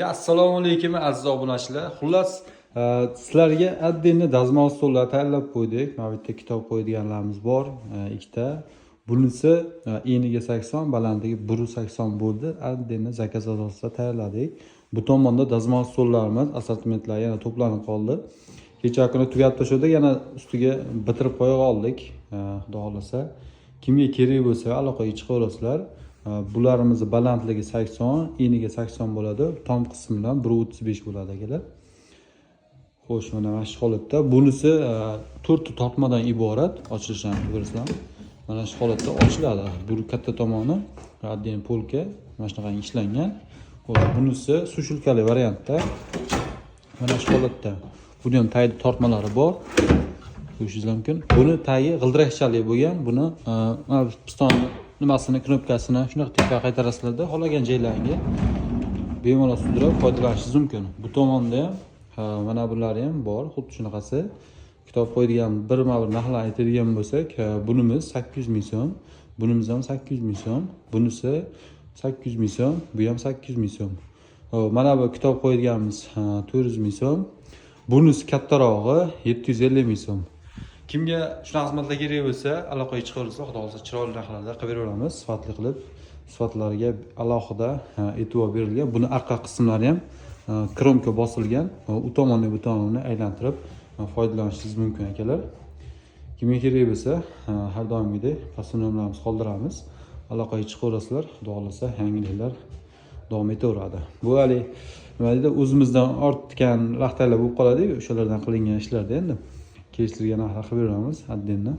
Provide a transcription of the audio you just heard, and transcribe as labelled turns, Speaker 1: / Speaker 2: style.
Speaker 1: Assalomu alaykum aziz obunachilar. Xullas, sizlarga отдельно dazmol stollar tayyorlab qo'ydik. Mana bu yerda kitob qo'yadiganlarimiz bor, ikkita. Bunisi eniga 80, balandligi 180 bo'ldi. Отдельно zakaz asosida tayyorladik. Bu tomonda dazmol stollarimiz, assortimentlar yana to'planib qoldi. Kecha kuni tugatib tashladik, yana ustiga bitirib qo'ya oldik. Xudo xolasa, kimga kerak bo'lsa aloqaga chiqaverasizlar. Bularimizni balandligi 80, eniga 80 bo'ladi. Tom qismi bilan 1.35 bo'ladi akalar. Xo'sh, mana shu holatda. Bunisi 4 tortmadan iborat. Ochilishini ko'rasizlar. Mana shu holatda ochiladi. Bu katta tomoni raddiy polka mana shunaqa ishlangan. Xo'sh, bunisi sushilkali variantda. Mana shu holatda. Buni ham tagida tortmalari bor. Ko'rishingiz mumkin. Buni tagi g'ildirakchali bo'lgan. Buni piston nimasini, knopkasini shunaqa tepga qaytarasizlarda, xohlagan joylaringga bemalol sudrab foydalanishingiz mumkin. Bu tomonda ham mana bular ham bor, xuddi shunaqasi. Kitob qo'yadigan birma-bir narxlar aytadigan bo'lsak, bunimiz 800 ming so'm, bunimiz ham 800 ming so'm, bunisi 800 ming so'm, bu ham 800 ming so'm. Mana bu kitob qo'yadiganimiz 400 ming so'm. Bunisi kattarog'i 750 ming so'm. Kimga shunaqa xizmatlar kerak bo'lsa, aloqaga chiqaversa, xudo xolasa chiroyli narxlarda qilib beramiz, sifatli qilib. Sifatlariga alohida e'tibor berilgan. Buni orqa qismlari ham kromka bosilgan. U tomonni bu tomonini aylantirib foydalanishingiz mumkin akalar. Kimga kerak bo'lsa, har doimgidek pastda nomerlarimizni qoldiramiz. Aloqaga chiqaverasizlar, xudo xolasa yangiliklar davom etaveradi. Bu hali nima deydi, o'zimizdan ortgan vaqtlar bo'lib qoladi, o'shalardan qilingan ishlarda endi kelishtirgan narxlar qilib beramiz, отдельно.